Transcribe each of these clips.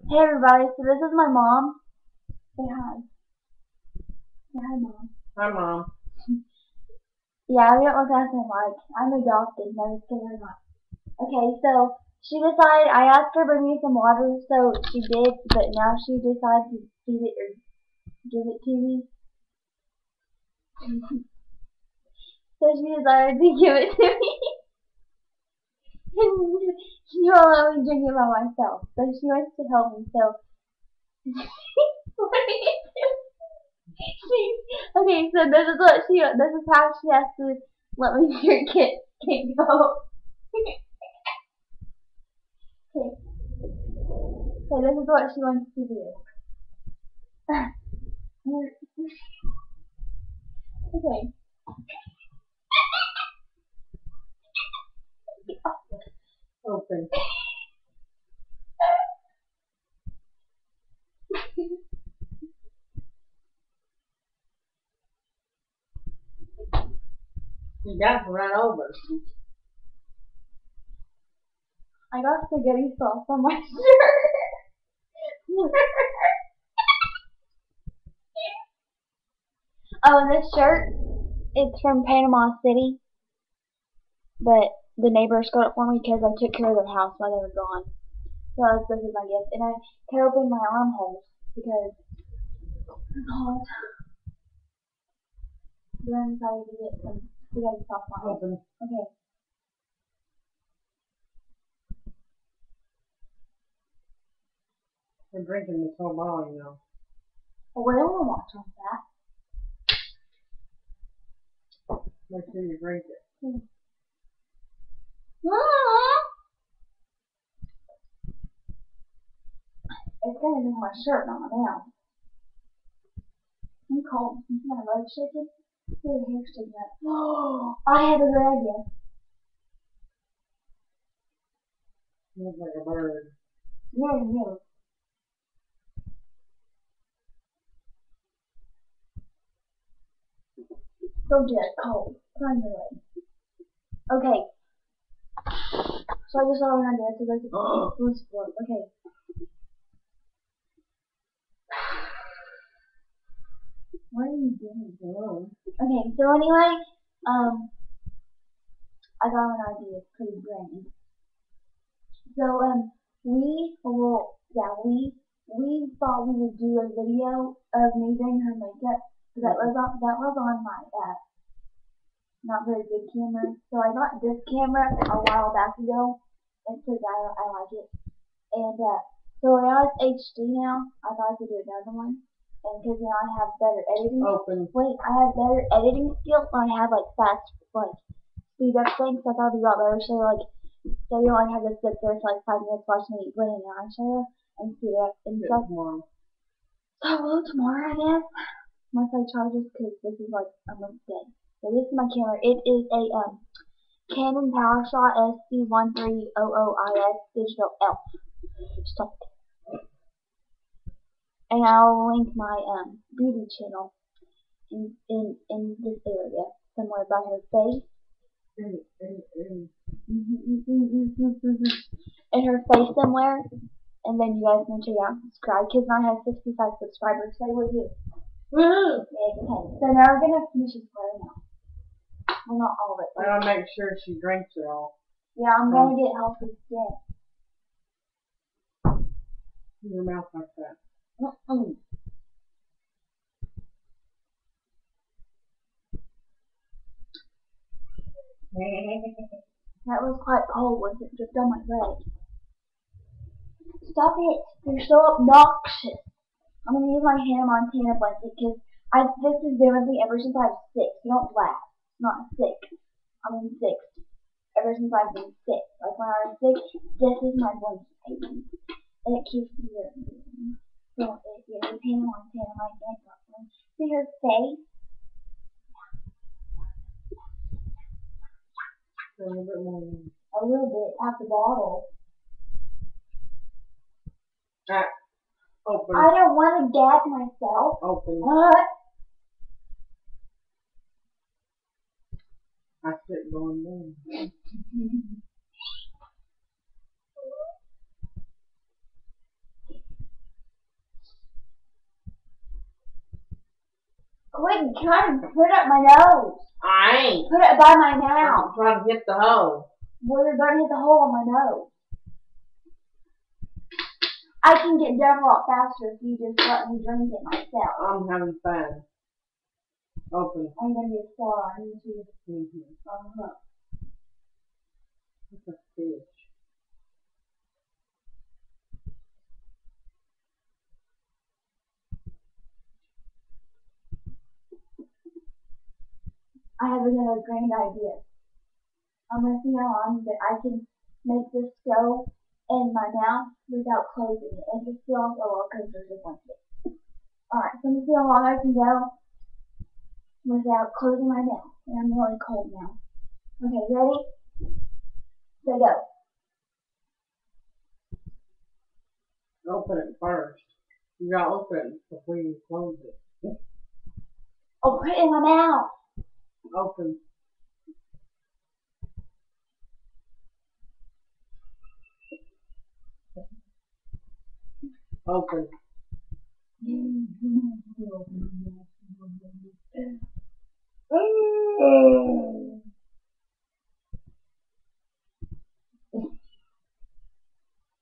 Hey everybody, so this is my mom. Say hi. Say hi, mom. Hi, Mom. Yeah, we don't look nothing alike. I'm adopted, no, just kidding, I'm not. Okay, so she decided, I asked her to bring me some water, so she did, but now she decided to feed it or give it to me. So she decided to give it to me. She won't let me drink it by myself, so she wants to help me, so. What are you doing? Okay, so this is how she has to let me drink it. Can't go. Okay, so this is what she wants to do. Okay. Open. You got to run over. I got spaghetti sauce on my shirt. Oh, this shirt, it's from Panama City, but the neighbors got it for me because I took care of their house while they were gone. So this is my gift, and I cut open my armholes because it's hot. Then I decided to get some spaghetti sauce on it. Open. Okay. We're drinking this whole bottle, you know. Well, we don't want to watch that. Make sure you drink it. It's going in my shirt, not my mouth. I'm cold. Is my leg shaking? Your hair's shaking up. Oh, I have a good idea. You look like a bird. No. So dead cold. Find your leg. Okay. So I just saw an idea. So let's work. Okay. What are you doing? Oh. Okay. So anyway, I got an idea. It's pretty grand. So we thought we would do a video of me doing her makeup. So that was on my not very good camera. So I got this camera a while back ago, and because I like it. And so now it's HD now. I thought I could do another one, and because now I have better editing. Open. Wait, I have better editing skills, and I have like fast speed up things. So I thought it'd be a lot better. So you only have to sit there for like 5 minutes watching me blend an eyeshadow and speed it up and stuff. Tomorrow. So well, tomorrow I guess. Once I charge this, because this is like almost dead. So this is my camera. It is a Canon PowerShot SC1300IS digital ELPH. Stop. And I'll link my beauty channel in this area somewhere by her face. In her face somewhere. And then you guys can check out and subscribe. Kids Not has 65 subscribers. Say what you. Woo! Okay. So now we're gonna finish this square now. Well, not all of it. I gotta make sure she drinks it all. Yeah, I'm gonna get healthy skin. In your mouth like that. That was quite cold, wasn't it? Just on my leg. Stop it! You're so obnoxious. I'm gonna use my Hannah Montana blanket because this has been with me ever since I was 6. You don't laugh. Not sick. I mean 6. Ever since I've been 6. Like when I was 6, this is my blanket, baby. And it keeps me warm. So it is Hannah Montana, my grandma. See her face? A little bit more. A little bit. Half the bottle. Open. I don't want to gag myself. Open. What? I sit going down. Quit trying to put it up my nose. I ain't. Put it by my I'm mouth. trying to hit the hole. Well, you're going to hit the hole on my nose. I can get done a lot faster if you just let me drink it myself. I'm having fun. Open. I'm going to be a star on YouTube. Mm-hmm. It's a fish. I have another grand idea. I'm going to see how long that I can make this go in my mouth without closing it. And just feel like a roller coaster is like it. Alright, so I'm going to see how long I can go without closing my mouth. And I'm really cold now. Okay, ready? Say go. Open it first. You gotta open it before you close it. Oh, put it in my mouth. Open. Open.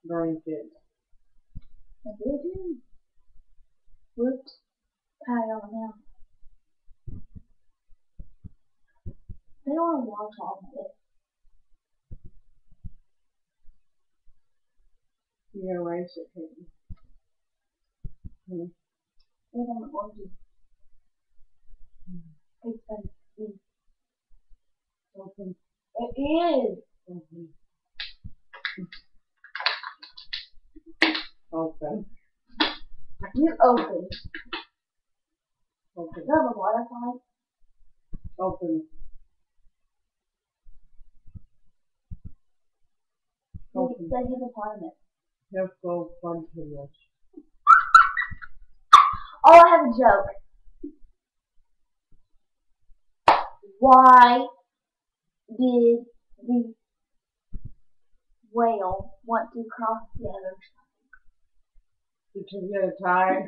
Drink it. Whoops. Pat it on my mouth. They don't want to watch all of this. You erase it, Katie. They don't want to. It's fun. Open. It is. Open. Open. You open. Open. You have a water slide? Open. Open. It said hippopotamus. Hippopotamus. Spontaneous. Oh, I have a joke. Why did the whale want to cross the other side? Because you had a tie.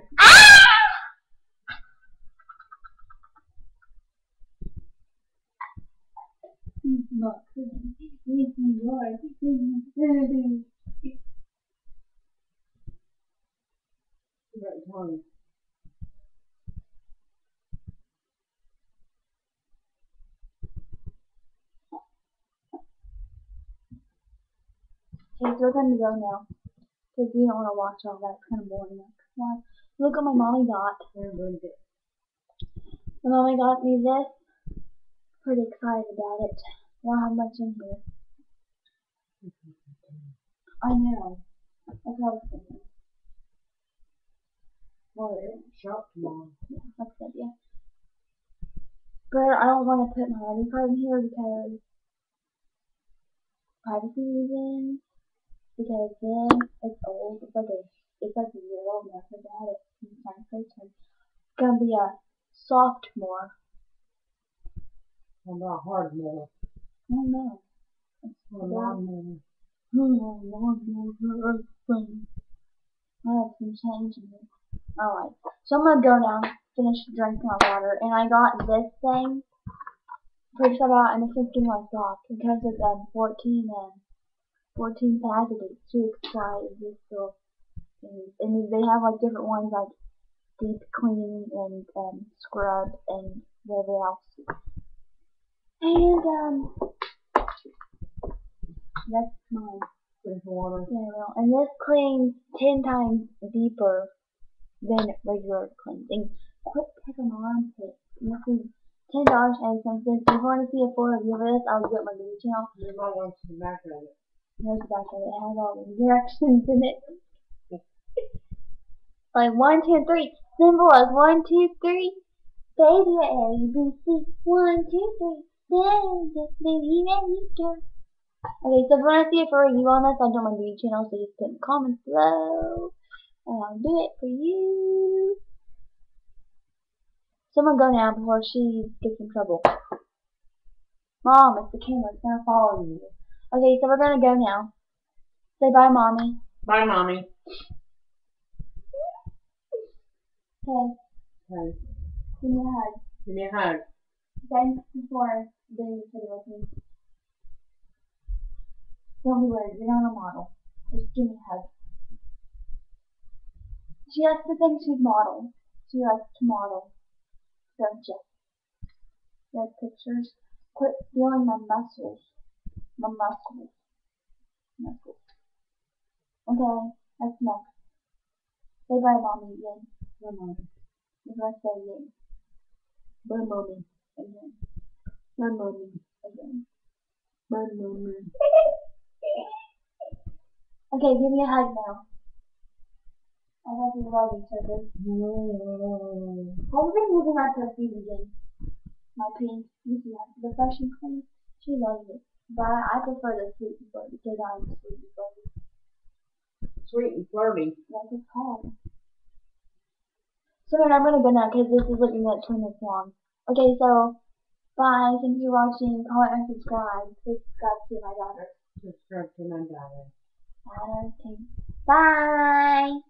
Not kidding. Yes, you are. You got a tongue. Okay, so we're going to go now. Because we don't want to watch all that. It's kind of boring. Why? Look what my mommy got. Drink it. My mommy got me this. Pretty excited about it. I don't have much in here. I know. That's what I was thinking. What is it? Shop tomorrow. Yeah, that's good, yeah. But I don't want to put my ID card in here because privacy reasons. Because then it's old. It's like a year old now. Because I had it since my first one. It's gonna be a sophomore. How about hardmore? I don't know. Or lawnmower? I have some change in it. Alright, so I'm gonna go now, finish drinking my water, and I got this thing, first I got, and this is getting my soft, because it's 14 pads of it, too excited, this little thing, and they have like different ones, like deep clean, and scrub, and whatever else, and that's mine. Drink the water. Yeah, well, and this cleans 10 times deeper than regular cleansing. Quit picking my armpit. This is $10.80. If you want to see a full review of this, I'll do it on my video channel. You might want to see the back of it. Here's the back of it. It has all the directions in it. Like 1, 2, 3. Simple as 1, 2, 3. Baby A, B, C. 1, 2, 3. Then just baby let me go. Okay, so if you want to see a full review on this, I'll do it on my video channel. So just put in the comments below. And I'll do it for you. So I'm gonna go now before she gets in trouble. Mom, it's the camera. It's gonna follow you. Okay, so we're gonna go now. Say bye, Mommy. Bye, Mommy. Okay. Okay. Give me a hug. Give me a hug. Thanks for doing this video with me. Don't be worried, you're not a model. Just give me a hug. She likes to think she's model. She likes to model. Don't you? Like pictures. Quit feeling my muscles. My muscles. Muscles. Okay, that's next. Say bye, mommy, again. Bye, mommy. You're gonna say again. Bye, mommy. Again. Bye, mommy. Again. Bye, mommy. Okay, give me a hug now. I thought we love each other. I've been using my perfume again. My pink. You see that? The Fresh and Clean. She loves it. But I prefer the Sweet and Flirty because I'm sweet and flirty. Sweet and flirty. That's what it's called. So then I'm gonna go now because this is looking at 2 minutes long. Okay, so bye. Thanks for watching. Comment and subscribe. Please subscribe to my daughter. Subscribe to my daughter. Okay. Bye.